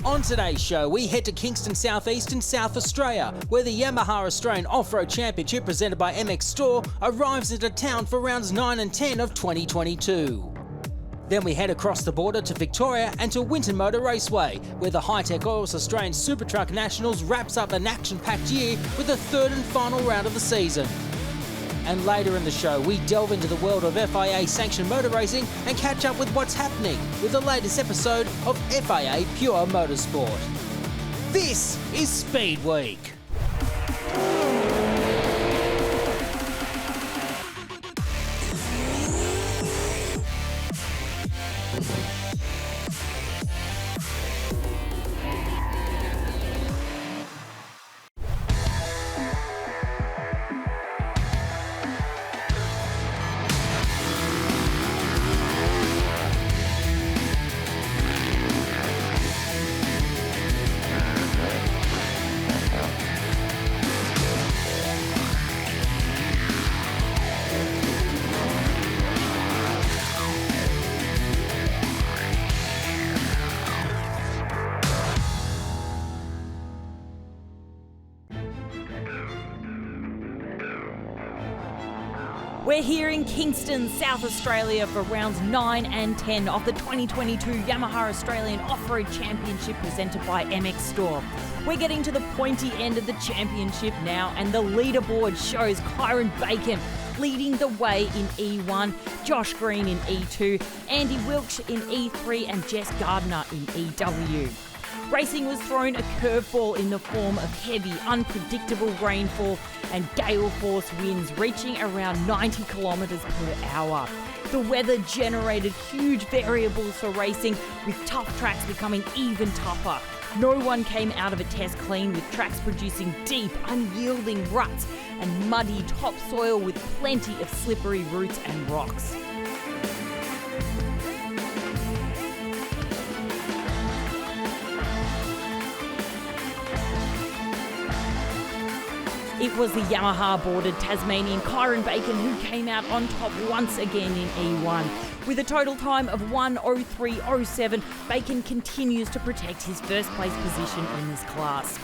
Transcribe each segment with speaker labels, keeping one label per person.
Speaker 1: On today's show, we head to Kingston South East in South Australia, where the Yamaha Australian Off-Road Championship presented by MX Store arrives into town for rounds 9 and 10 of 2022. Then we head across the border to Victoria and to Winton Motor Raceway, where the Hi-Tech Oils Australian Super Truck Nationals wraps up an action-packed year with the third and final round of the season. And later in the show, we delve into the world of FIA-sanctioned motor racing and catch up with what's happening with the latest episode of FIA Pure Motorsport. This is Speedweek.
Speaker 2: We're here in Kingston, South Australia for rounds 9 and 10 of the 2022 Yamaha Australian Off-Road Championship presented by MX Store. We're getting to the pointy end of the championship now, and the leaderboard shows Kyron Bacon leading the way in E1, Josh Green in E2, Andy Wilkes in E3 and Jess Gardner in EW. Racing was thrown a curveball in the form of heavy, unpredictable rainfall and gale force winds reaching around 90 kilometres per hour. The weather generated huge variables for racing, with tough tracks becoming even tougher. No one came out of a test clean, with tracks producing deep, unyielding ruts and muddy topsoil with plenty of slippery roots and rocks. It was the Yamaha-boarded Tasmanian Kyron Bacon who came out on top once again in E1. With a total time of 1:03.07, Bacon continues to protect his first place position in this class.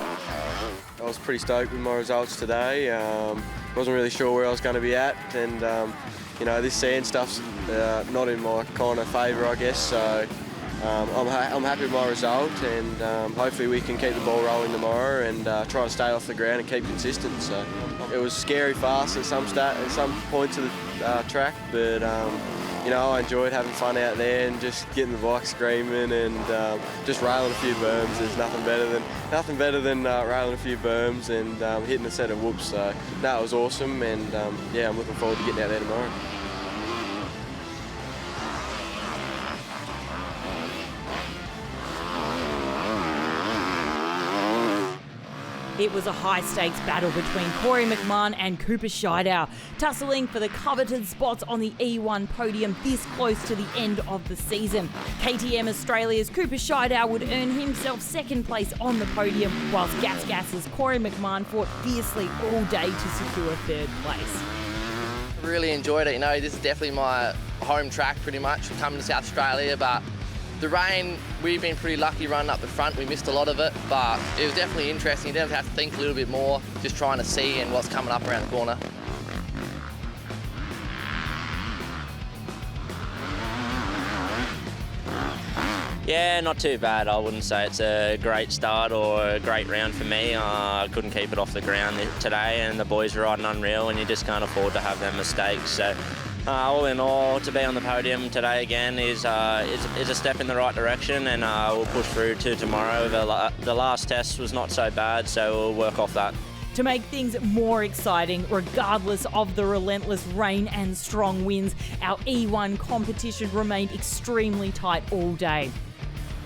Speaker 3: I was pretty stoked with my results today. Wasn't really sure where I was going to be at, and this sand stuff's not in my kind of favour, I guess. So I'm happy with my result, and hopefully we can keep the ball rolling tomorrow and try to stay off the ground and keep consistent. So it was scary fast at some points of the track, but I enjoyed having fun out there and just getting the bike screaming and just railing a few berms. There's nothing better than railing a few berms and hitting a set of whoops. So that was awesome, and I'm looking forward to getting out there tomorrow.
Speaker 2: It was a high-stakes battle between Corey Mcmahon and Cooper Scheider, tussling for the coveted spots on the E1 podium this close to the end of the season. KTM Australia's Cooper Scheider would earn himself second place on the podium, whilst Gas's Corey Mcmahon fought fiercely all day to secure third place.
Speaker 4: Really enjoyed it. This is definitely my home track pretty much, coming to South Australia, but the rain, we've been pretty lucky running up the front. We missed a lot of it, but it was definitely interesting. You definitely have to think a little bit more, just trying to see and what's coming up around the corner.
Speaker 5: Yeah, not too bad. I wouldn't say it's a great start or a great round for me. I couldn't keep it off the ground today, and the boys were riding unreal, and you just can't afford to have them mistakes. So all in all, to be on the podium today again is a step in the right direction, and we'll push through to tomorrow. The last test was not so bad, so we'll work off that.
Speaker 2: To make things more exciting, regardless of the relentless rain and strong winds, our E1 competition remained extremely tight all day.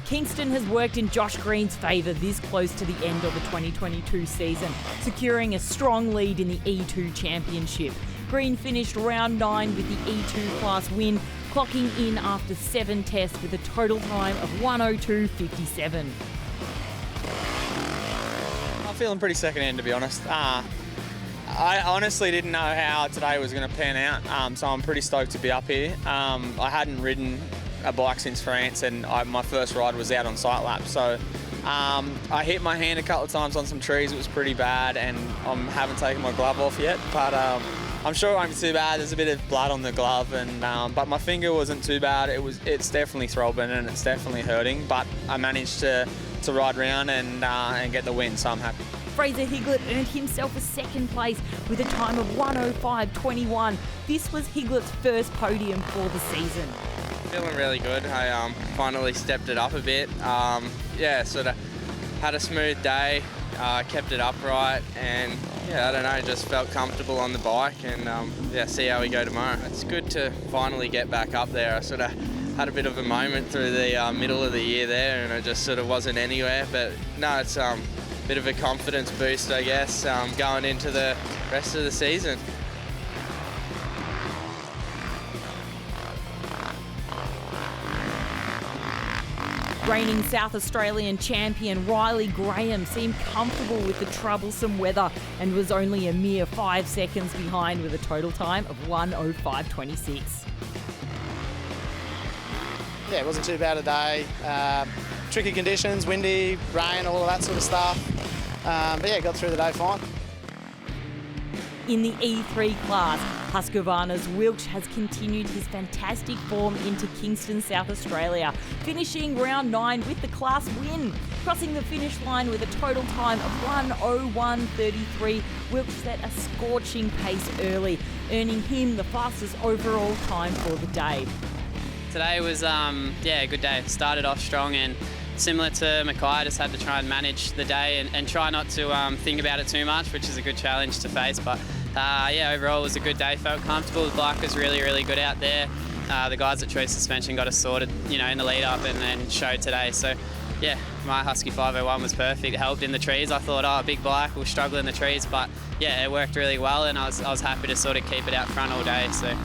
Speaker 2: Kingston has worked in Josh Green's favour this close to the end of the 2022 season, securing a strong lead in the E2 Championship. Green finished round 9 with the E2 class win, clocking in after 7 tests with a total time of 1:02.57.
Speaker 6: I'm feeling pretty second-hand, to be honest. I honestly didn't know how today was going to pan out, so I'm pretty stoked to be up here. I hadn't ridden a bike since France, and my first ride was out on sight lap, so I hit my hand a couple of times on some trees. It was pretty bad, and I haven't taken my glove off yet, but I'm sure it won't be too bad. There's a bit of blood on the glove, and but my finger wasn't too bad. It's definitely throbbing and it's definitely hurting, but I managed to ride round and get the win, so I'm happy.
Speaker 2: Fraser Higlet earned himself a second place with a time of 1:05.21. This was Higlet's first podium for the season.
Speaker 7: Feeling really good. I finally stepped it up a bit. Yeah, sort of had a smooth day, kept it upright, and yeah, I don't know, just felt comfortable on the bike, and yeah, see how we go tomorrow. It's good to finally get back up there. I sort of had a bit of a moment through the middle of the year there, and I just sort of wasn't anywhere, but no, it's a bit of a confidence boost, I guess, going into the rest of the season.
Speaker 2: Reigning South Australian champion Riley Graham seemed comfortable with the troublesome weather and was only a mere 5 seconds behind with a total time of 1:05.26.
Speaker 8: Yeah, it wasn't too bad a day. Tricky conditions, windy, rain, all of that sort of stuff. But yeah, got through the day fine.
Speaker 2: In the E3 class, Husqvarna's Wilkes has continued his fantastic form into Kingston, South Australia, finishing round 9 with the class win. Crossing the finish line with a total time of 1:01.33, Wilkes set a scorching pace early, earning him the fastest overall time for the day.
Speaker 9: Today was a good day. Started off strong, and similar to Mackay, just had to try and manage the day and try not to think about it too much, which is a good challenge to face. But overall it was a good day. Felt comfortable. The bike was really, really good out there. The guys at Choice Suspension got us sorted, in the lead up and then showed today. So yeah, my Husky 501 was perfect. It helped in the trees. I thought, a big bike, we'll struggle in the trees, but yeah, it worked really well, and I was happy to sort of keep it out front all day. So.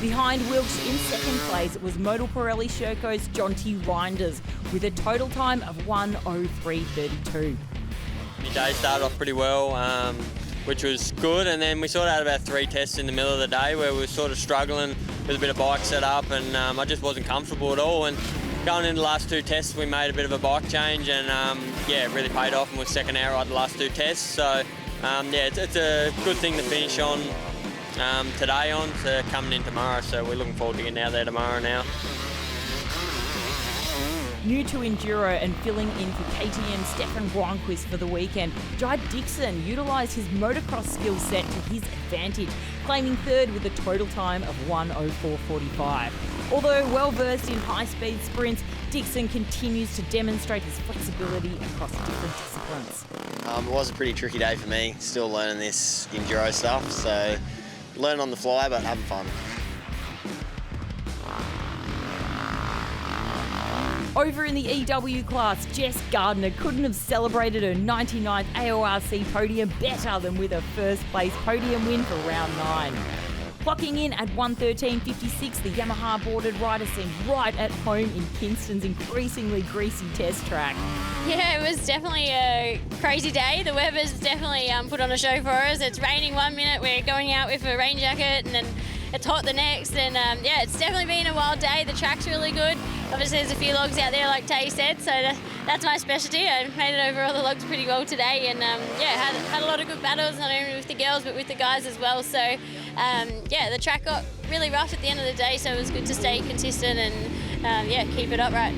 Speaker 2: Behind Wilkes in second place was Modal Pirelli Sherco's Jonty Reinders with a total time of 1:03.32.
Speaker 5: My day started off pretty well, which was good, and then we sort of had about 3 tests in the middle of the day where we were sort of struggling with a bit of bike setup, and I just wasn't comfortable at all. And going into the last 2 tests, we made a bit of a bike change, and it really paid off, and we're second outright the last 2 tests. So it's a good thing to finish on today on to coming in tomorrow. So we're looking forward to getting out there tomorrow now.
Speaker 2: New to Enduro and filling in for KTM Stefan Gronquist for the weekend, Jai Dixon utilised his motocross skill set to his advantage, claiming third with a total time of 1:04.45. Although well versed in high-speed sprints, Dixon continues to demonstrate his flexibility across different disciplines.
Speaker 10: It was a pretty tricky day for me, still learning this Enduro stuff, so learning on the fly but having fun.
Speaker 2: Over in the EW class, Jess Gardner couldn't have celebrated her 99th AORC podium better than with her first place podium win for round 9. Clocking in at 1:13.56, the Yamaha boarded rider seemed right at home in Kingston's increasingly greasy test track.
Speaker 11: Yeah, it was definitely a crazy day. The weather's definitely put on a show for us. It's raining one minute, we're going out with a rain jacket, and then it's hot the next, and it's definitely been a wild day. The track's really good. Obviously there's a few logs out there like Tay said, so that's my specialty. I made it over all the logs pretty well today, and had a lot of good battles, not only with the girls but with the guys as well. So the track got really rough at the end of the day, so it was good to stay consistent and keep it upright.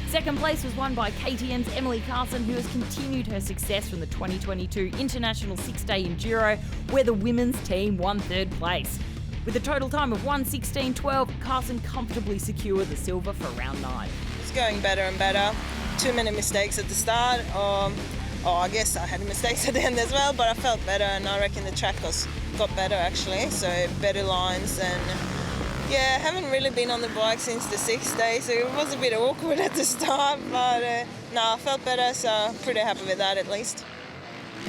Speaker 2: Second place was won by KTM's Emily Carson, who has continued her success from the 2022 International 6-Day Enduro, where the women's team won third place. With a total time of 1:16.12, Carson comfortably secured the silver for round 9.
Speaker 12: It's going better and better. Too many mistakes at the start. I guess I had mistakes at the end as well, but I felt better, and I reckon the track got better actually, so better lines, and yeah, I haven't really been on the bike since the 6th day, so it was a bit awkward at the start, but I felt better, so pretty happy with that at least.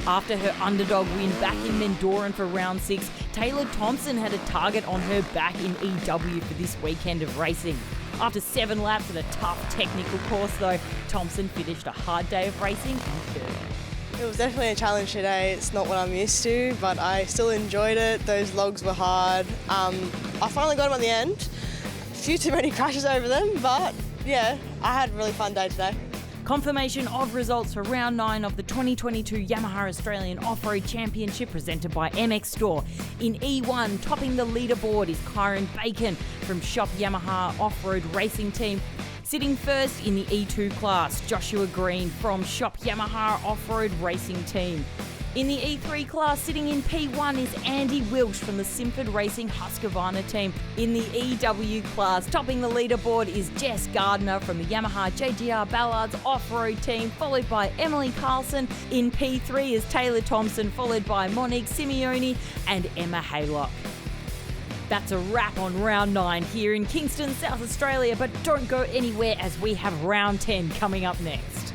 Speaker 2: After her underdog win back in Mendoran for round 6, Taylor Thompson had a target on her back in EW for this weekend of racing. After 7 laps at a tough technical course though, Thompson finished a hard day of racing in third.
Speaker 13: It was definitely a challenge today. It's not what I'm used to, but I still enjoyed it. Those logs were hard. I finally got them at the end. A few too many crashes over them, but yeah, I had a really fun day today.
Speaker 2: Confirmation of results for round 9 of the 2022 Yamaha Australian Off-Road Championship presented by MX Store. In E1, topping the leaderboard is Kyron Bacon from Shop Yamaha Off-Road Racing Team. Sitting first in the E2 class, Joshua Green from Shop Yamaha Off-Road Racing Team. In the E3 class, sitting in P1 is Andy Wilsh from the Simford Racing Husqvarna team. In the EW class, topping the leaderboard is Jess Gardner from the Yamaha JGR Ballards Off-Road team, followed by Emily Carlson. In P3 is Taylor Thompson, followed by Monique Simeone and Emma Haylock. That's a wrap on round 9 here in Kingston, South Australia, but don't go anywhere as we have round 10 coming up next.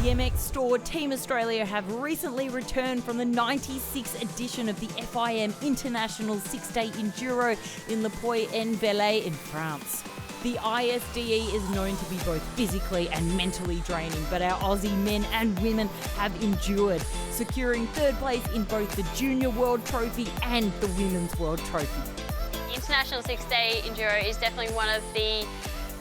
Speaker 2: The MX Store Team Australia have recently returned from the 96th edition of the FIM International 6-Day Enduro in Le Puy-en-Velay in France. The ISDE is known to be both physically and mentally draining, but our Aussie men and women have endured, securing third place in both the Junior World Trophy and the Women's World Trophy.
Speaker 11: The International 6-Day Enduro is definitely one of the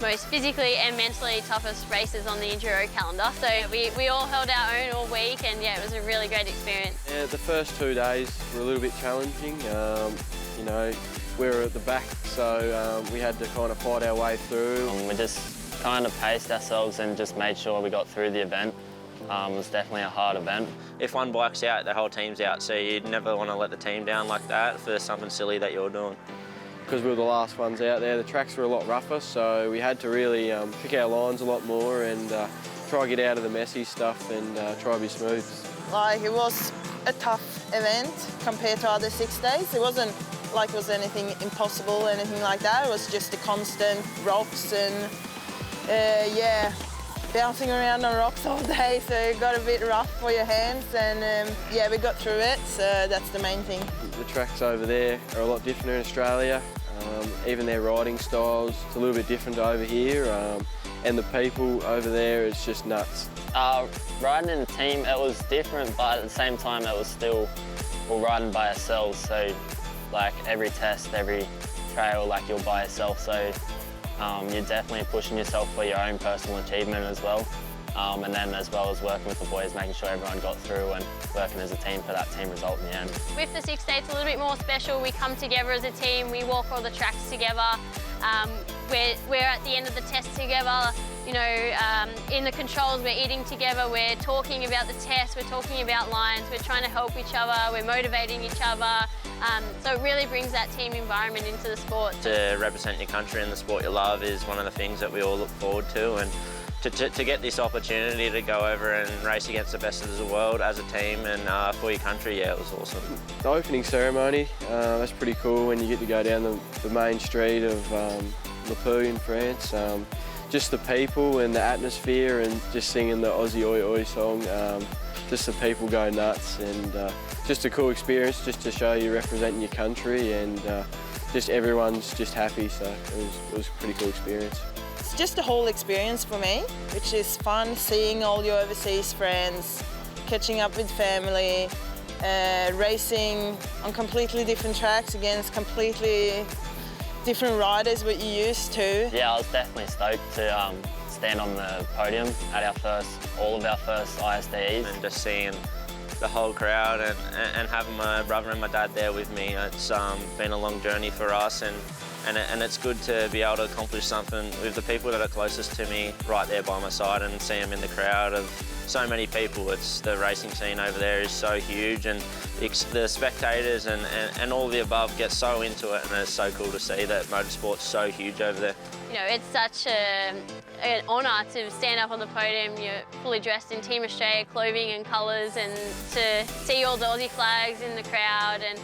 Speaker 11: most physically and mentally toughest races on the enduro calendar. So we all held our own all week, and yeah, it was a really great experience.
Speaker 3: Yeah, the first 2 days were a little bit challenging. You know, we were at the back, so we had to kind of fight our way through.
Speaker 14: We just kind of paced ourselves and just made sure we got through the event. It was definitely a hard event.
Speaker 5: If one bike's out, the whole team's out, so you'd never want to let the team down like that for something silly that you're doing.
Speaker 3: Because we were the last ones out there, the tracks were a lot rougher, so we had to really pick our lines a lot more and try to get out of the messy stuff and try to be smooth.
Speaker 12: Like, it was a tough event compared to other 6 days. It wasn't like it was anything impossible, anything like that. It was just the constant rocks and yeah, bouncing around on rocks all day, so it got a bit rough for your hands, and yeah, we got through it, so that's the main thing.
Speaker 3: The tracks over there are a lot different in Australia. Even their riding styles, it's a little bit different over here, and the people over there, it's just nuts.
Speaker 14: Riding in a team, it was different, but at the same time, it was still all riding by ourselves. So, like every test, every trail, like you're by yourself. So, you're definitely pushing yourself for your own personal achievement as well. And then as well as working with the boys, making sure everyone got through and working as a team for that team result in the end.
Speaker 11: With the 6 days, it's a little bit more special. We come together as a team, we walk all the tracks together. We're at the end of the test together. You know, in the controls, we're eating together, we're talking about the test, we're talking about lines, we're trying to help each other, we're motivating each other. So it really brings that team environment into the sport.
Speaker 5: To represent your country and the sport you love is one of the things that we all look forward to, and to get this opportunity to go over and race against the best of the world as a team and for your country, yeah, it was awesome.
Speaker 3: The opening ceremony, that's pretty cool when you get to go down the main street of Le Puy in France. Just the people and the atmosphere and just singing the Aussie Oi Oi song, just the people go nuts, and just a cool experience just to show you representing your country, and just everyone's just happy, so it was a pretty cool experience.
Speaker 12: It's just a whole experience for me, which is fun, seeing all your overseas friends, catching up with family, racing on completely different tracks against completely different riders what you used to.
Speaker 14: Yeah, I was definitely stoked to stand on the podium at all of our first ISDEs.
Speaker 5: And just seeing the whole crowd and having my brother and my dad there with me, it's been a long journey for us, and it's good to be able to accomplish something with the people that are closest to me right there by my side and see them in the crowd of so many people. It's the racing scene over there is so huge, and the spectators and all the above get so into it, and it's so cool to see that motorsport's so huge over there.
Speaker 11: You know, it's such an honour to stand up on the podium. You're fully dressed in Team Australia clothing and colours, and to see all the Aussie flags in the crowd, and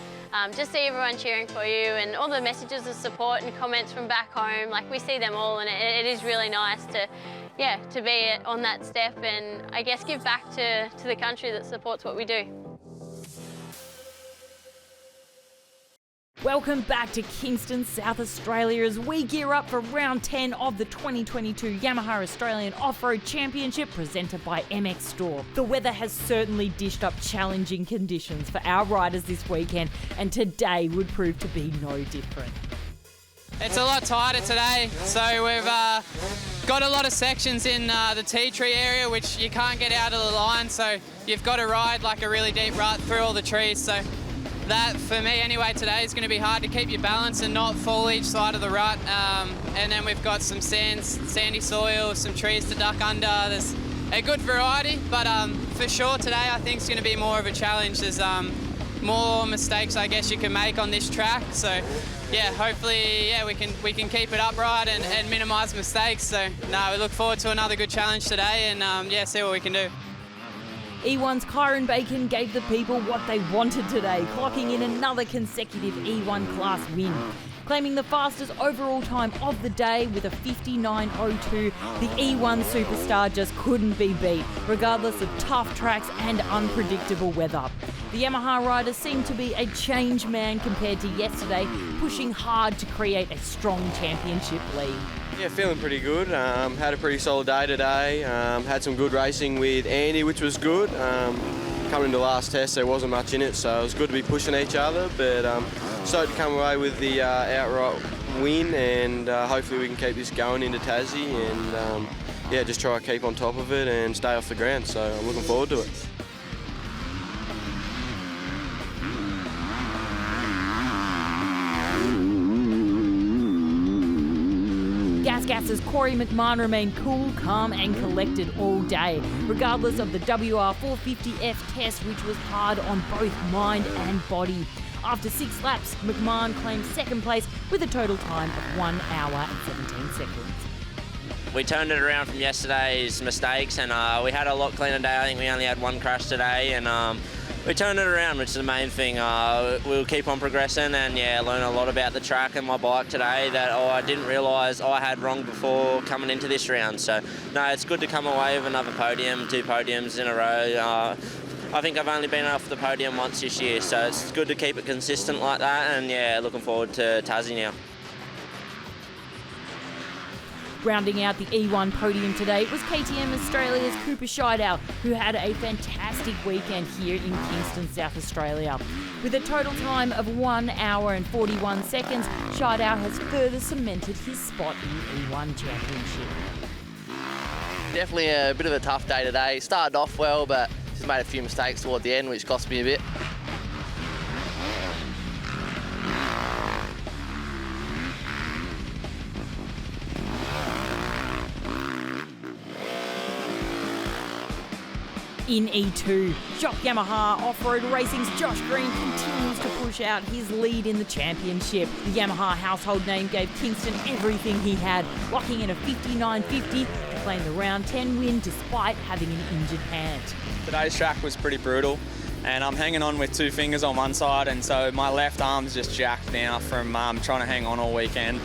Speaker 11: just see everyone cheering for you and all the messages of support and comments from back home. Like, we see them all, and it is really nice to be on that step and I guess give back to the country that supports what we do.
Speaker 2: Welcome back to Kingston, South Australia, as we gear up for round 10 of the 2022 Yamaha Australian Off-Road Championship presented by MX Store. The weather has certainly dished up challenging conditions for our riders this weekend, and today would prove to be no different.
Speaker 9: It's a lot tighter today, so we've got a lot of sections in the tea tree area which you can't get out of the line, so you've got to ride like a really deep rut through all the trees. So that, for me anyway, today is going to be hard to keep your balance and not fall each side of the rut. And then we've got some sandy soil, some trees to duck under. There's a good variety, but for sure today I think it's going to be more of a challenge. There's more mistakes I guess you can make on this track. So yeah, hopefully we can keep it upright and minimise mistakes. So no, we look forward to another good challenge today and see what we can do.
Speaker 2: E1's Kyron Bacon gave the people what they wanted today, clocking in another consecutive E1 class win. Claiming the fastest overall time of the day with a 59.02, the E1 superstar just couldn't be beat, regardless of tough tracks and unpredictable weather. The Yamaha rider seemed to be a changed man compared to yesterday, pushing hard to create a strong championship lead.
Speaker 3: Yeah, feeling pretty good. Had a pretty solid day today. Had some good racing with Andy, which was good. Coming into the last test, there wasn't much in it, so it was good to be pushing each other. But stoked to come away with the outright win, and hopefully we can keep this going into Tassie and just try to keep on top of it and stay off the ground. So I'm looking forward to it.
Speaker 2: Gas's Corey McMahon remained cool, calm and collected all day, regardless of the WR450F test, which was hard on both mind and body. After 6 laps, McMahon claimed second place with a total time of 1 hour and 17 seconds.
Speaker 5: We turned it around from yesterday's mistakes and we had a lot cleaner day. I think we only had one crash today and we turned it around, which is the main thing. We'll keep on progressing and learn a lot about the track and my bike today that I didn't realise I had wrong before coming into this round. So no, it's good to come away with another podium, 2 podiums in a row. I think I've only been off the podium once this year, so it's good to keep it consistent like that and looking forward to Tassie now.
Speaker 2: Rounding out the E1 podium today was KTM Australia's Cooper Scheider, who had a fantastic weekend here in Kingston, South Australia. With a total time of 1 hour and 41 seconds, Scheider has further cemented his spot in the E1 Championship.
Speaker 4: Definitely a bit of a tough day today. Started off well, but just made a few mistakes toward the end, which cost me a bit.
Speaker 2: In E2, Jock Yamaha Off-Road Racing's Josh Green continues to push out his lead in the championship. The Yamaha household name gave Kingston everything he had, locking in a 59.50 to claim the round 10 win despite having an injured hand.
Speaker 6: Today's track was pretty brutal and I'm hanging on with 2 fingers on one side, and so my left arm's just jacked now from trying to hang on all weekend.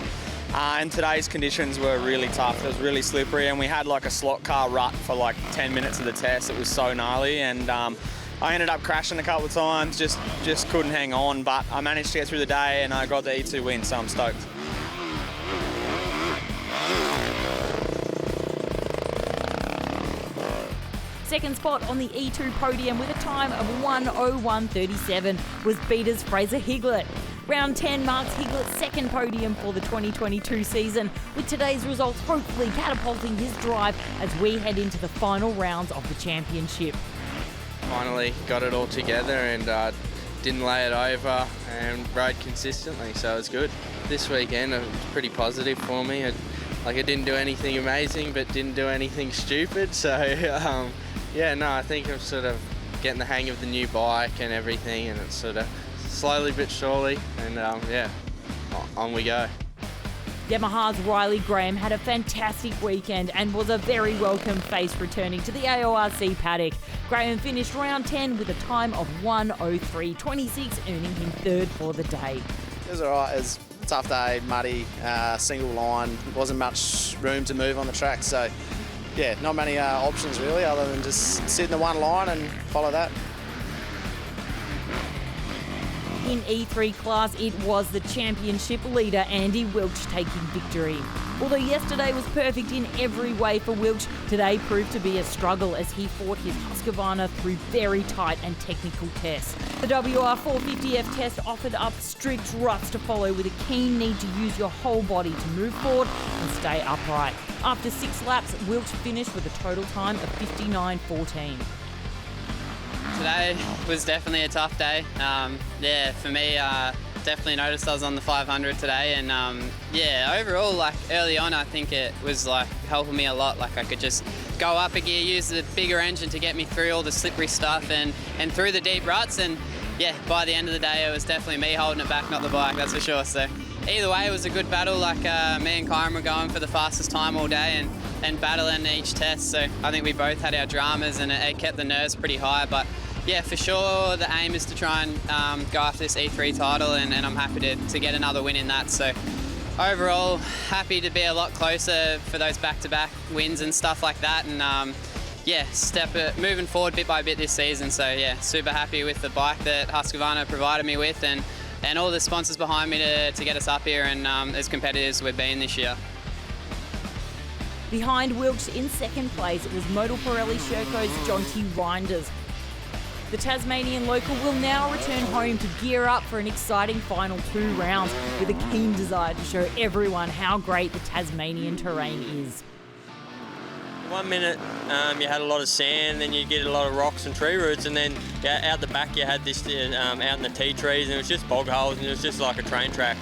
Speaker 6: And today's conditions were really tough. It was really slippery and we had like a slot car rut for like 10 minutes of the test. It was so gnarly and I ended up crashing a couple of times, just couldn't hang on, but I managed to get through the day and I got the E2 win, so I'm stoked.
Speaker 2: Second spot on the E2 podium with a time of 1:01.37 was Beater's Fraser Higlett. Round 10 marks Higlett's second podium for the 2022 season, with today's results hopefully catapulting his drive as we head into the final rounds of the championship.
Speaker 7: Finally got it all together and didn't lay it over and rode consistently, so it's good. This weekend it was pretty positive for me. I didn't do anything amazing but didn't do anything stupid, so I think I'm sort of getting the hang of the new bike and everything, and it's sort of slowly but surely, and on we go.
Speaker 2: Yamaha's Riley Graham had a fantastic weekend and was a very welcome face returning to the AORC paddock. Graham finished round 10 with a time of 1:03.26, earning him third for the day.
Speaker 8: It was alright. It was a tough day, muddy, single line. Wasn't much room to move on the track, so yeah, not many options really, other than just sit in the one line and follow that.
Speaker 2: In E3 class, it was the championship leader, Andy Welch, taking victory. Although yesterday was perfect in every way for Welch, today proved to be a struggle as he fought his Husqvarna through very tight and technical tests. The WR450F test offered up strict ruts to follow with a keen need to use your whole body to move forward and stay upright. After 6 laps, Welch finished with a total time of 59.14.
Speaker 9: Today was definitely a tough day. For me, definitely noticed I was on the 500 today, and overall, like early on, I think it was like helping me a lot. Like I could just go up a gear, use the bigger engine to get me through all the slippery stuff and through the deep ruts. And yeah, by the end of the day, it was definitely me holding it back, not the bike, that's for sure. So either way, it was a good battle. Like me and Kyron were going for the fastest time all day and battling each test. So I think we both had our dramas, and it kept the nerves pretty high. But yeah, for sure, the aim is to try and go after this E3 title, and I'm happy to get another win in that. So overall, happy to be a lot closer for those back-to-back wins and stuff like that. And moving forward bit by bit this season. So yeah, super happy with the bike that Husqvarna provided me with, and all the sponsors behind me to get us up here and as competitive as we've been this year.
Speaker 2: Behind Welch in second place, it was Modal Pirelli Sherco's Jonty Reinders. The Tasmanian local will now return home to gear up for an exciting final 2 rounds with a keen desire to show everyone how great the Tasmanian terrain is.
Speaker 5: 1 minute you had a lot of sand, then you get a lot of rocks and tree roots, and then out the back you had this out in the tea trees, and it was just bog holes, and it was just like a train track.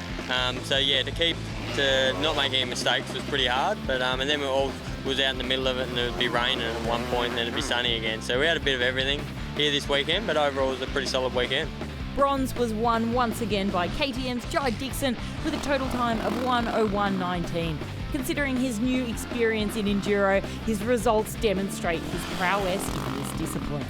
Speaker 5: To not make any mistakes was pretty hard, but and then we all was out in the middle of it, and it would be raining at one point, and then it'd be sunny again. So we had a bit of everything here this weekend, but overall it was a pretty solid weekend.
Speaker 2: Bronze was won once again by KTM's Jai Dixon with a total time of 1:01.19. Considering his new experience in enduro, his results demonstrate his prowess in this discipline.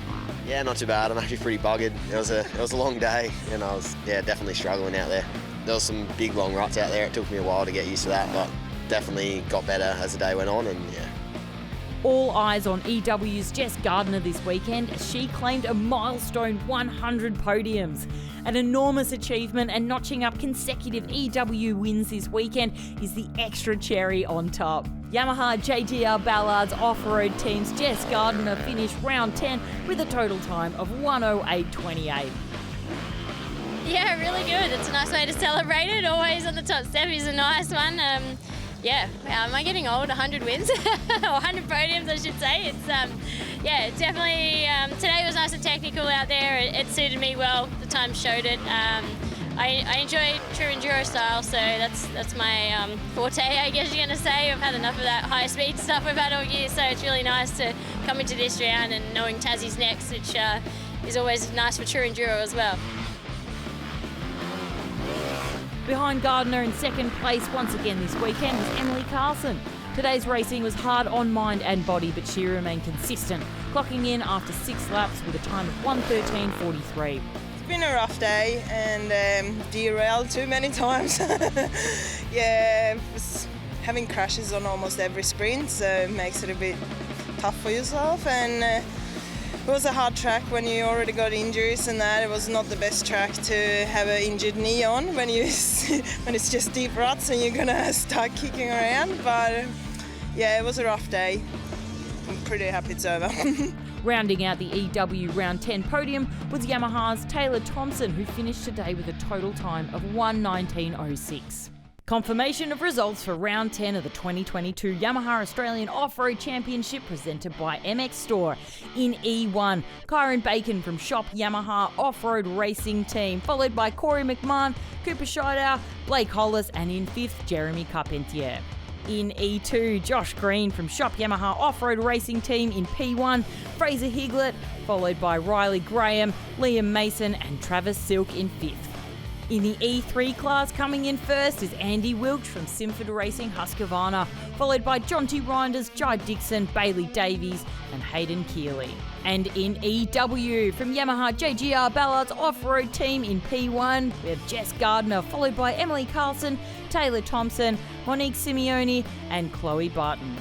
Speaker 10: Yeah, not too bad. I'm actually pretty buggered. It was a long day, and I was definitely struggling out there. There was some big long ruts out there. It took me a while to get used to that, but definitely got better as the day went on, and yeah.
Speaker 2: All eyes on EW's Jess Gardner this weekend as she claimed a milestone 100 podiums. An enormous achievement, and notching up consecutive EW wins this weekend is the extra cherry on top. Yamaha JGR Ballard's off-road team's Jess Gardner finished round 10 with a total time of 1:08.28.
Speaker 11: Yeah, really good. It's a nice way to celebrate it. Always on the top step is a nice one. Am I getting old? 100 wins? Or 100 podiums, I should say. It's definitely, today was nice and technical out there. It suited me well. The time showed it. I enjoy true enduro style, so that's my forte, I guess you're going to say. I've had enough of that high speed stuff we've had all year, so it's really nice to come into this round and knowing Tassie's next, which is always nice for true enduro as well.
Speaker 2: Behind Gardner in second place once again this weekend was Emily Carlson. Today's racing was hard on mind and body, but she remained consistent, clocking in after 6 laps with a time of 1:13.43.
Speaker 12: It's been a rough day and derailed too many times. Was having crashes on almost every sprint, so it makes it a bit tough for yourself. And it was a hard track when you already got injuries, and that it was not the best track to have an injured knee on when it's just deep ruts and you're gonna start kicking around. But it was a rough day. I'm pretty happy it's over.
Speaker 2: Rounding out the EW Round 10 podium was Yamaha's Taylor Thompson, who finished today with a total time of 1:19.06. Confirmation of results for Round 10 of the 2022 Yamaha Australian Off-Road Championship presented by MX Store. In E1, Kyron Bacon from Shop Yamaha Off-Road Racing Team, followed by Corey McMahon, Cooper Scheider, Blake Hollis, and in 5th, Jeremy Carpentier. In E2, Josh Green from Shop Yamaha Off-Road Racing Team in P1, Fraser Higlett, followed by Riley Graham, Liam Mason, and Travis Silk in 5th. In the E3 class, coming in first is Andy Wilkes from Simford Racing Husqvarna, followed by Jonty Reinders, Jai Dixon, Bailey Davies and Hayden Keeley. And in EW, from Yamaha JGR Ballard's off-road team in P1, we have Jess Gardner, followed by Emily Carlson, Taylor Thompson, Monique Simeone and Chloe Barton.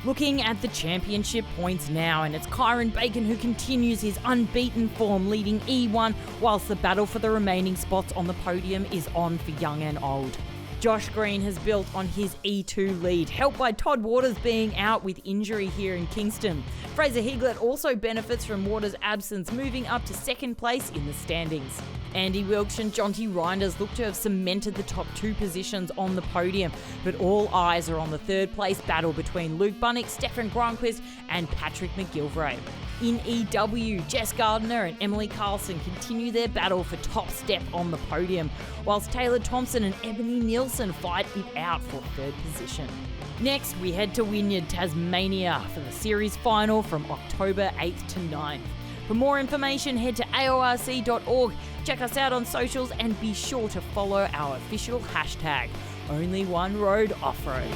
Speaker 2: Looking at the championship points now, and it's Kyron Bacon who continues his unbeaten form leading E1, whilst the battle for the remaining spots on the podium is on for young and old. Josh Green has built on his E2 lead, helped by Todd Waters being out with injury here in Kingston. Fraser Higlett also benefits from Waters' absence, moving up to second place in the standings. Andy Wilkes and Jonty Reinders look to have cemented the top 2 positions on the podium, but all eyes are on the third place battle between Luke Bunnick, Stefan Gronquist and Patrick McGilvray. In EW, Jess Gardner and Emily Carlson continue their battle for top step on the podium, whilst Taylor Thompson and Ebony Nielsen fight it out for third position. Next, we head to Wynyard, Tasmania for the series final from October 8th to 9th. For more information, head to aorc.org, check us out on socials and be sure to follow our official hashtag, Only One Road Off-Road.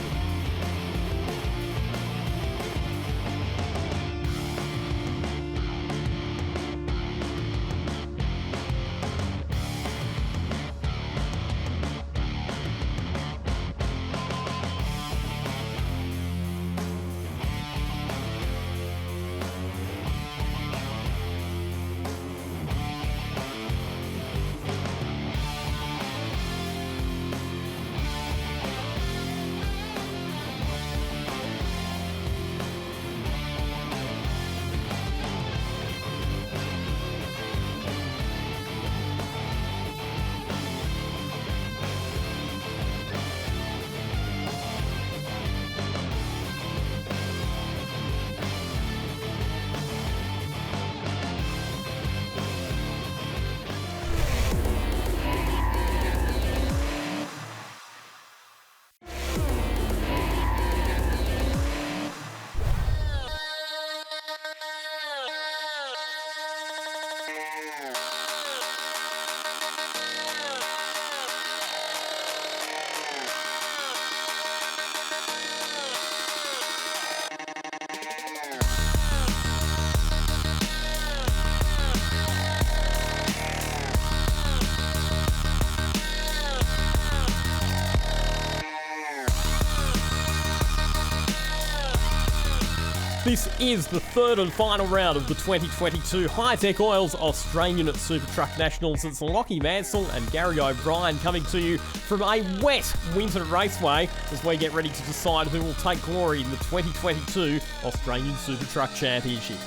Speaker 15: This is the third and final round of the 2022 Hi-Tech Oils Australian Super Truck Nationals. It's Lockie Mansell and Gary O'Brien coming to you from a wet Winton Raceway as we get ready to decide who will take glory in the 2022 Australian Super Truck Championship.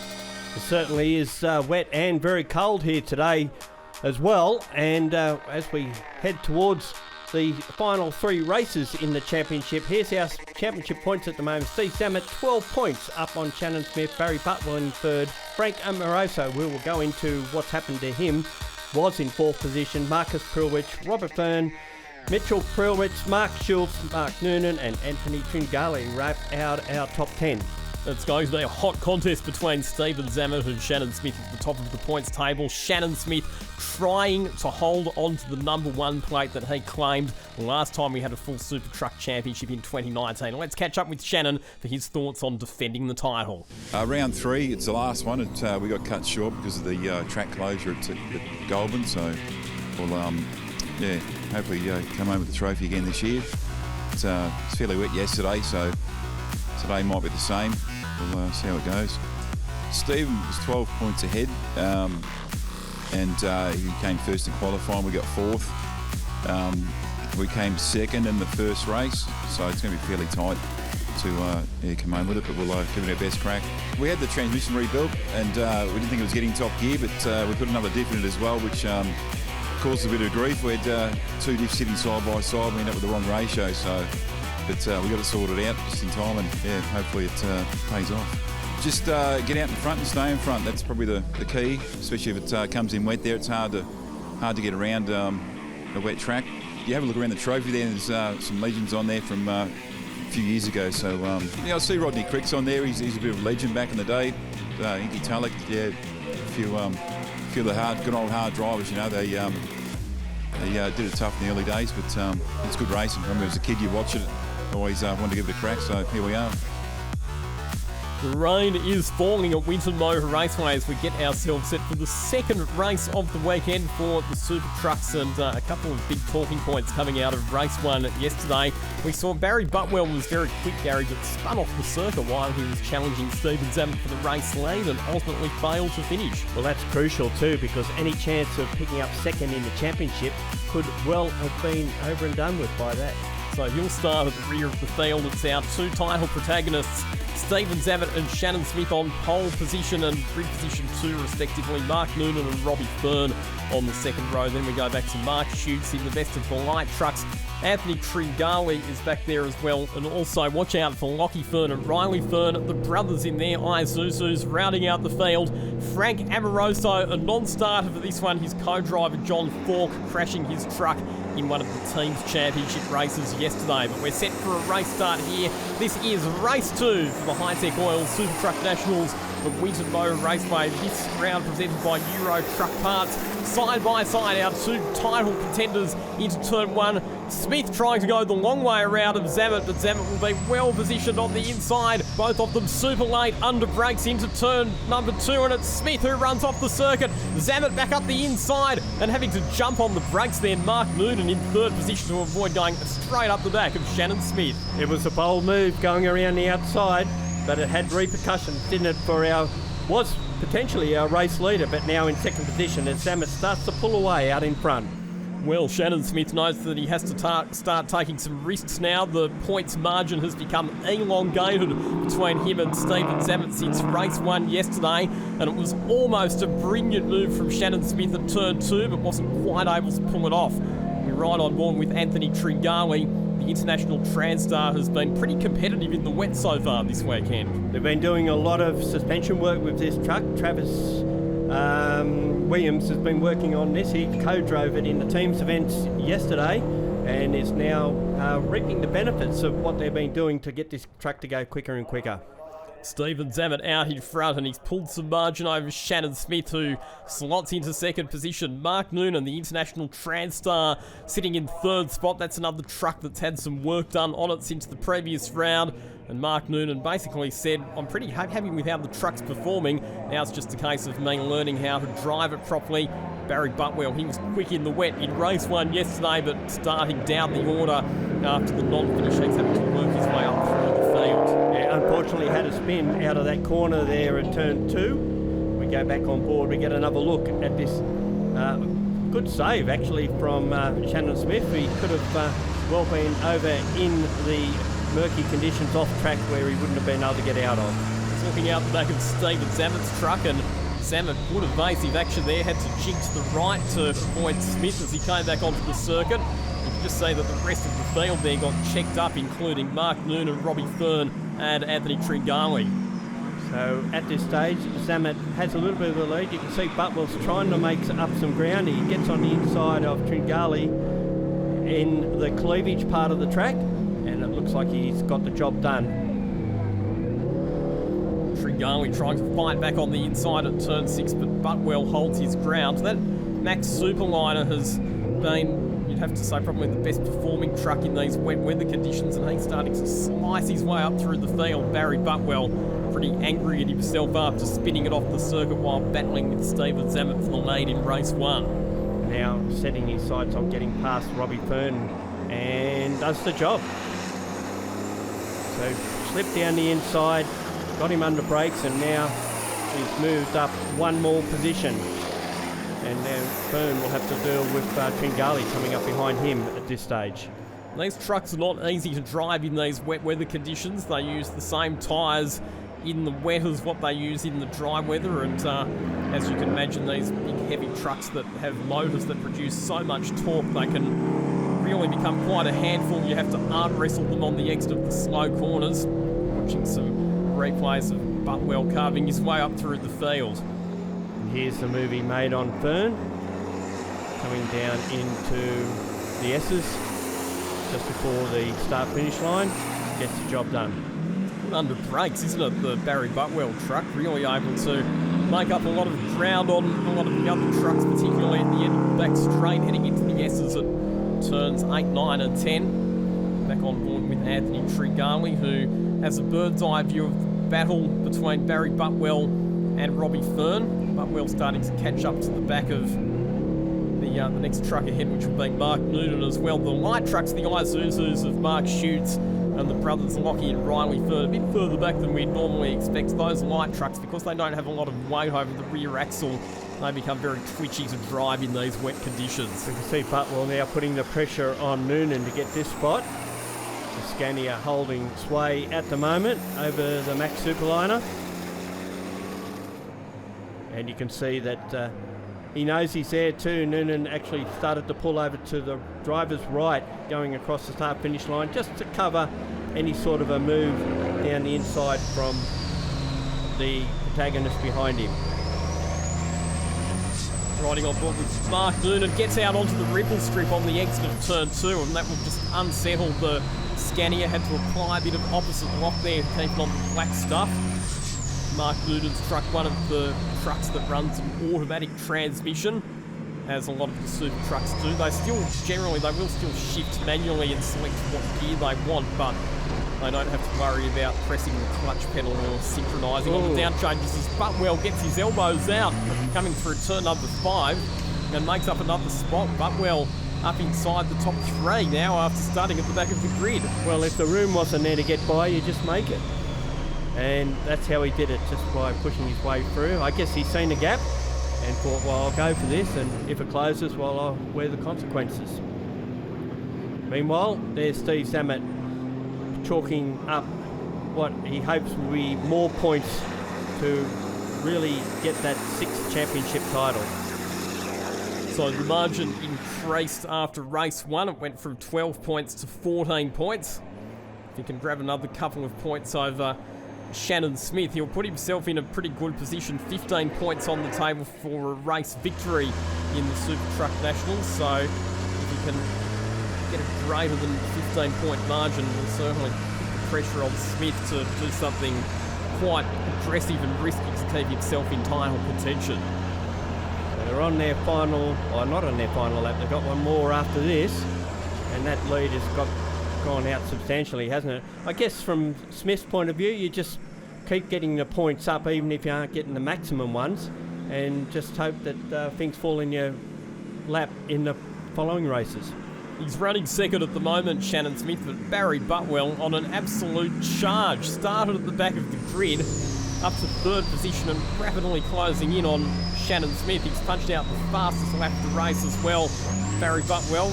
Speaker 16: It certainly is wet and very cold here today as well, and as we head towards the final 3 races in the championship, here's our championship points at the moment. Steve Zammit 12 points up on Shannon Smith, Barry Butler in third, Frank Amoroso, we will go into what's happened to him, was in 4th position, Marcus Prilwich, Robert Byrne, Mitchell Prilwich, Mark Schultz, Mark Noonan and Anthony Tringali wrap out our top 10.
Speaker 15: It's going to be a hot contest between Stephen Zammit and Shannon Smith at the top of the points table. Shannon Smith trying to hold on to the number 1 plate that he claimed last time we had a full Super Truck Championship in 2019. Let's catch up with Shannon for his thoughts on defending the title.
Speaker 17: Round 3, it's the last one. We got cut short because of the track closure at Goulburn, so we'll hopefully come home with the trophy again this year. It's fairly wet yesterday, so today might be the same. We'll see how it goes. Stephen was 12 points ahead, and he came first in qualifying. We got 4th. We came 2nd in the first race, so it's going to be fairly tight to come home with it, but we'll give it our best crack. We had the transmission rebuilt, and we didn't think it was getting top gear, but we put another diff in it as well, which caused a bit of grief. We had 2 diffs sitting side by side. We ended up with the wrong ratio, but we got it sorted out just in time, and hopefully it pays off. Just get out in front and stay in front. That's probably the key, especially if it comes in wet there. It's hard to get around a wet track. You have a look around the trophy there, and there's some legends on there from a few years ago. So I see Rodney Crick's on there. He's a bit of a legend back in the day. Inky Tulloch, a few of the good old hard drivers. They He did it tough in the early days, but it's good racing. I remember as a kid you watch it, always wanted to give it a crack, so here we are.
Speaker 15: The rain is falling at Winton Motor Raceway as we get ourselves set for the second race of the weekend for the Super Trucks, and a couple of big talking points coming out of race one yesterday. We saw Barry Butwell was very quick, Gary, but spun off the circuit while he was challenging Stephen Zammit for the race lead and ultimately failed to finish.
Speaker 16: Well, that's crucial too, because any chance of picking up second in the championship could well have been over and done with by that.
Speaker 15: So he'll start at the rear of the field. It's our two title protagonists, Stephen Zammit and Shannon Smith, on pole position and grid position 2 respectively. Mark Noonan and Robbie Fern on the second row. Then we go back to Mark Schutz in the best of the light trucks. Anthony Tringali is back there as well. And also watch out for Lockie Fern and Riley Fern, the brothers in their Isuzus, rounding out the field. Frank Amoroso, a non-starter for this one. His co-driver John Falk crashing his truck in one of the team's championship races yesterday. But we're set for a race start here. This is race 2 for the Hi-Tech Oil Super Truck Nationals at Winton Motor Raceway. This round presented by Euro Truck Parts. Side by side, our two title contenders into turn 1. Smith trying to go the long way around of Zammit, but Zammit will be well positioned on the inside. Both of them super late under brakes into turn number 2, and it's Smith who runs off the circuit. Zammit back up the inside and having to jump on the brakes then. Mark Noonan in third position to avoid going straight up the back of Shannon Smith.
Speaker 16: It was a bold move going around the outside, but it had repercussions, didn't it, for was potentially our race leader, but now in second position as Zammit starts to pull away out in front.
Speaker 15: Well, Shannon Smith knows that he has to start taking some risks now. The points margin has become elongated between him and Stephen Zammit since race 1 yesterday, and it was almost a brilliant move from Shannon Smith at turn 2, but wasn't quite able to pull it off. We're right on board with Anthony Tringali. The International Transstar has been pretty competitive in the wet so far this weekend.
Speaker 16: They've been doing a lot of suspension work with this truck. Travis Williams has been working on this. He co-drove it in the team's events yesterday and is now reaping the benefits of what they've been doing to get this truck to go quicker and quicker.
Speaker 15: Stephen Zammit out in front, and he's pulled some margin over Shannon Smith, who slots into second position. Mark Noonan, the International Transstar, sitting in third spot. That's another truck that's had some work done on it since the previous round. And Mark Noonan basically said, I'm pretty happy with how the truck's performing. Now it's just a case of me learning how to drive it properly. Barry Butwell, he was quick in the wet in race 1 yesterday, but starting down the order after the non-finish, he's having to work his way up through the field.
Speaker 16: Yeah, unfortunately had a spin out of that corner there at turn 2. We go back on board, we get another look at this good save actually from Shannon Smith. He could have well been over in the murky conditions off track where he wouldn't have been able to get out of.
Speaker 15: Looking out the back of Stephen Zammit's truck, and Zammit, good evasive action there, had to jig to the right to avoid Smith as he came back onto the circuit. You can just say that the rest of the field there got checked up, including Mark Noonan, Robbie Fern and Anthony Tringali.
Speaker 16: So at this stage, Zammit has a little bit of a lead. You can see Butwell's trying to make up some ground. He gets on the inside of Tringali in the cleavage part of the track, and it looks like he's got the job done.
Speaker 15: Tringali trying to fight back on the inside at turn 6, but Butwell holds his ground. That Max Superliner has been, you'd have to say, probably the best performing truck in these wet weather conditions, and he's starting to slice his way up through the field. Barry Butwell pretty angry at himself after spinning it off the circuit while battling with Stephen Zammit for the lead in race 1.
Speaker 16: Now setting his sights on getting past Robbie Fern, and does the job. So slipped down the inside, got him under brakes, and now he's moved up one more position. And now Fern will have to deal with Tringali coming up behind him at this stage.
Speaker 15: These trucks are not easy to drive in these wet weather conditions. They use the same tyres in the wet as what they use in the dry weather, and as you can imagine, these big heavy trucks that have motors that produce so much torque, they can really become quite a handful. You have to arm wrestle them on the exit of the slow corners. Watching some replays of Butwell carving his way up through the field.
Speaker 16: And here's the move he made on Fern, coming down into the S's just before the start-finish line, gets the job done.
Speaker 15: Under brakes, isn't it? The Barry Butwell truck really able to make up a lot of ground on a lot of the other trucks, particularly at the end of the back straight, heading into the S's at turns 8, 9 and 10. Back on board with Anthony Trigali, who has a bird's eye view of the battle between Barry Butwell and Robbie Fern. Butwell starting to catch up to the back of the next truck ahead, which will be Mark Noonan as well. The light trucks, the Isuzus of Mark Schutz and the brothers Lockie and Riley Fern, a bit further back than we'd normally expect. Those light trucks, because they don't have a lot of weight over the rear axle, they become very twitchy to drive in these wet conditions.
Speaker 16: We can see Butwell now putting the pressure on Noonan to get this spot. The Scania holding sway at the moment over the Max Superliner. And you can see that he knows he's there too. Noonan actually started to pull over to the driver's right, going across the start-finish line, just to cover any sort of a move down the inside from the protagonist behind him.
Speaker 15: Riding on board with Mark Noonan, gets out onto the ripple strip on the exit of turn 2, and that will just unsettle the Scania. Had to apply a bit of opposite lock there to keep it on the black stuff. Mark Noonan's truck, one of the trucks that runs an automatic transmission, as a lot of the super trucks do. They will still shift manually and select what gear they want, but they don't have to worry about pressing the clutch pedal or synchronising on the down changes as Butwell gets his elbows out, coming through turn number 5 and makes up another spot. Butwell up inside the top 3 now after starting at the back of the grid.
Speaker 16: Well, if the room wasn't there to get by, you just make it. And that's how he did it, just by pushing his way through. I guess he's seen the gap and thought, well, I'll go for this, and if it closes, well, I'll wear the consequences. Meanwhile, there's Steve Zammit chalking up what he hopes will be more points to really get that 6th championship title.
Speaker 15: So the margin increased after race 1. It went from 12 points to 14 points. If he can grab another couple of points over Shannon Smith, he'll put himself in a pretty good position. 15 points on the table for a race victory in the Super Truck Nationals. So if he can get a greater than 15-point margin, will certainly put the pressure on Smith to do something quite aggressive and risky to keep himself in title contention.
Speaker 16: They're on their final, or not on their final lap, they've got one more after this, and that lead has gone out substantially, hasn't it? I guess from Smith's point of view, you just keep getting the points up even if you aren't getting the maximum ones, and just hope that things fall in your lap in the following races.
Speaker 15: He's running second at the moment, Shannon Smith, but Barry Butwell on an absolute charge. Started at the back of the grid, up to 3rd position and rapidly closing in on Shannon Smith. He's punched out the fastest lap of the race as well, Barry Butwell,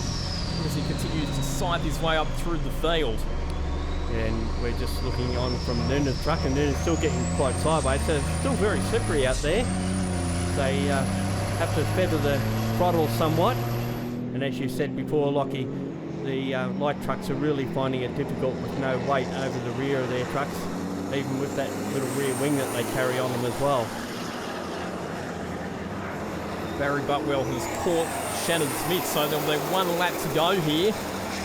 Speaker 15: as he continues to scythe his way up through the field.
Speaker 16: And we're just looking on from Noonan's truck, and Noonan's still getting quite sideways, so it's still very slippery out there. They have to feather the throttle somewhat, and as you said before, Lockie, the light trucks are really finding it difficult with no weight over the rear of their trucks, even with that little rear wing that they carry on them as well.
Speaker 15: Barry Butwell has caught Shannon Smith, so there'll be 1 lap to go here,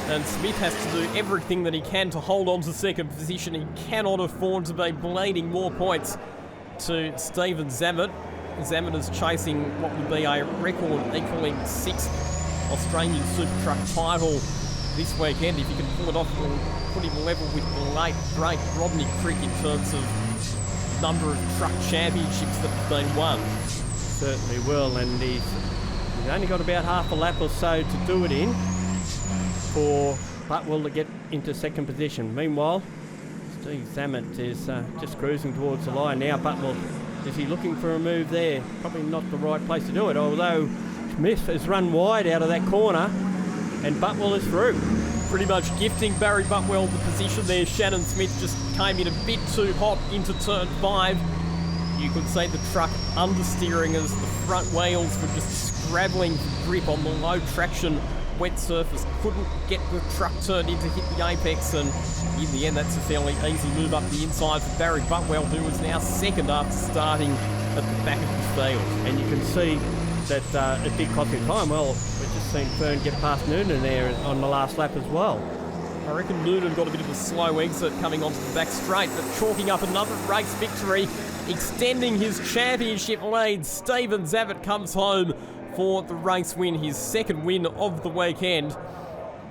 Speaker 15: and Smith has to do everything that he can to hold on to 2nd position. He cannot afford to be bleeding more points to Stephen Zammit. Zammit is chasing what would be a record equaling 6th Australian Super Truck title this weekend. If he can pull it off, we'll put him level with the late, great Rodney Crick in terms of number of truck championships that have been won.
Speaker 16: Certainly will, and he's only got about half a lap or so to do it in for Butwell to get into 2nd position. Meanwhile, Steve Zammit is just cruising towards the line now. Butwell, is he looking for a move there? Probably not the right place to do it, although Smith has run wide out of that corner and Butwell is through.
Speaker 15: Pretty much gifting Barry Butwell the position there. Shannon Smith just came in a bit too hot into turn 5. You could see the truck understeering as the front wheels were just scrabbling for grip on the low traction wet surface. Couldn't get the truck turned in to hit the apex, and in the end that's a fairly easy move up the inside for Barry Butwell, who is now 2nd after starting at the back of the field.
Speaker 16: And you can see that it did cost him time. Well, we've just seen Fern get past Noonan there on the last lap as well.
Speaker 15: I reckon Noonan got a bit of a slow exit coming onto the back straight, but chalking up another race victory extending his championship lead. Stephen Zavitt comes home for the race win, his second win of the weekend.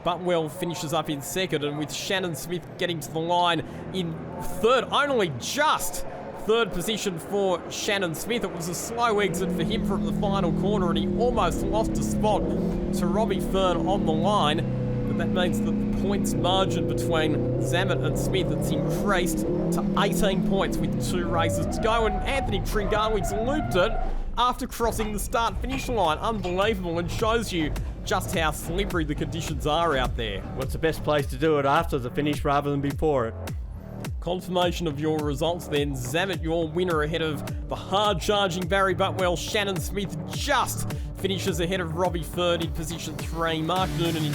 Speaker 15: Butwell finishes up in second, and with Shannon Smith getting to the line in third, only just third position for Shannon Smith. It was a slow exit for him from the final corner, and he almost lost a spot to Robbie Fern on the line. But that means that the points margin between Zammit and Smith has increased to 18 points with 2 races to go, and Anthony Tringawi's looped it after crossing the start-finish line. Unbelievable, and shows you just how slippery the conditions are out there.
Speaker 16: What's the best place to do it? After the finish rather than before it?
Speaker 15: Confirmation of your results then. Zammit, your winner ahead of the hard-charging Barry Butwell. Shannon Smith just finishes ahead of Robbie Fern in position 3. Mark Noonan in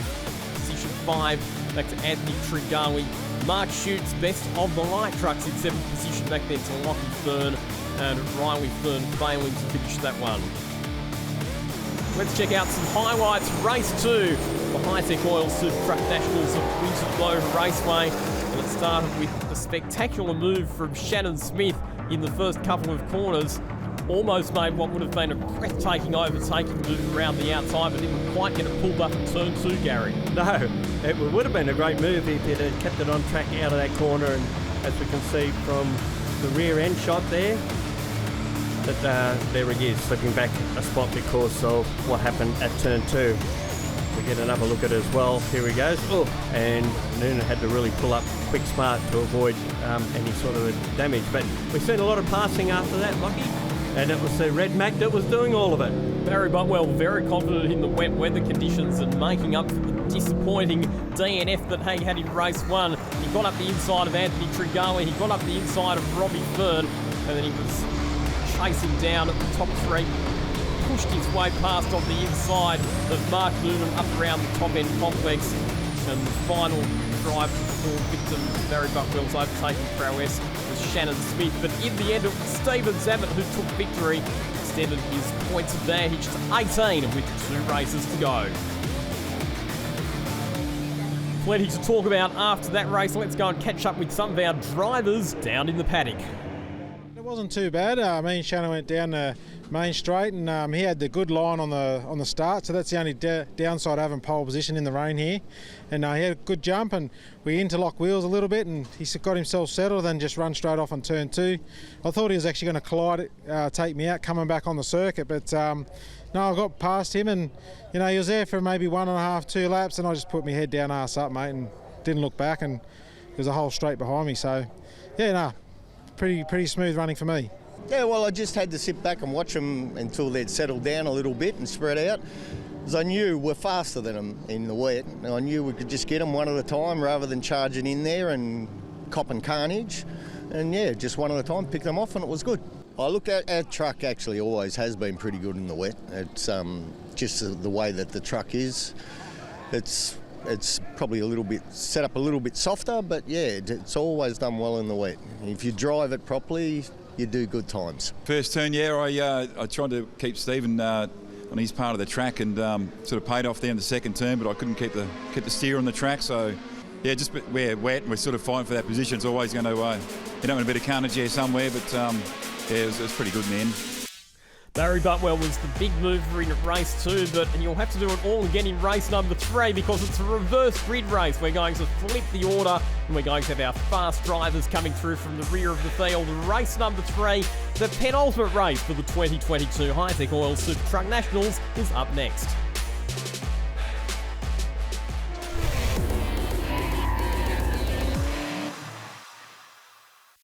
Speaker 15: position 5. Back to Anthony Tringawi. Mark Shoots best of the light trucks in 7th position. Back then to Lockie Fern. And Riley Fern failing to finish that one. Let's check out some highlights. Race 2, the Hi-Tech Oil Super Truck Nationals of Winton Motor Raceway. And it started with a spectacular move from Shannon Smith in the first couple of corners. Almost made what would have been a breathtaking overtaking move around the outside, but didn't quite get it pulled up in turn 2, Gary.
Speaker 16: No, it would have been a great move if it had kept it on track out of that corner. And as we can see from the rear end shot there, that there he is, slipping back a spot because of what happened at turn 2. We get another look at it as well. Here he goes. Oh, and Noonan had to really pull up quick smart to avoid any sort of damage. But we've seen a lot of passing after that, Lockie, and it was the Red Mac that was doing all of it.
Speaker 15: Barry Butwell very confident in the wet weather conditions and making up for the disappointing DNF that he had in race 1. He got up the inside of Anthony Tringawi, he got up the inside of Robbie Fern, and then he was chasing down at the top 3, pushed his way past on the inside of Mark Noonan up around the top end complex, and the final drive for victim Barry Butwell's overtaking prowess was Shannon Smith. But in the end it was Stephen Zammit who took victory, extended his points advantage to 18 with 2 races to go. Plenty to talk about after that race. Let's go and catch up with some of our drivers down in the paddock.
Speaker 18: It wasn't too bad. Me and Shannon went down the main straight, and he had the good line on the start, so that's the only downside of having pole position in the rain here. And he had a good jump, and we interlocked wheels a little bit, and he got himself settled and just run straight off on turn 2. I thought he was actually going to collide, take me out coming back on the circuit, but no, I got past him, and he was there for maybe 1.5, 2 laps, and I just put my head down, arse up, mate, and didn't look back, and there was a whole straight behind me. So yeah, no, pretty smooth running for me.
Speaker 19: Yeah, well, I just had to sit back and watch them until they'd settled down a little bit and spread out, because I knew we're faster than them in the wet, and I knew we could just get them one at a time rather than charging in there and copping carnage. And yeah, just one at a time, pick them off, and it was good. I look at our truck actually always has been pretty good in the wet. It's just the way that the truck is. It's probably a little bit set up a little bit softer, but yeah, it's always done well in the wet. If you drive it properly, you do good times.
Speaker 17: First turn, yeah, I tried to keep Stephen on his part of the track, and sort of paid off there in the second turn, but I couldn't keep the steer on the track. So yeah, just we're wet and we're sort of fighting for that position. It's always going to end up in a bit of carnage here somewhere, but yeah, it was pretty good in the end.
Speaker 15: Barry Butwell was the big mover in race 2, but you'll have to do it all again in race number 3 because it's a reverse grid race. We're going to flip the order, and we're going to have our fast drivers coming through from the rear of the field. Race number 3, the penultimate race for the 2022 Hi-Tech Oil Super Truck Nationals, is up next.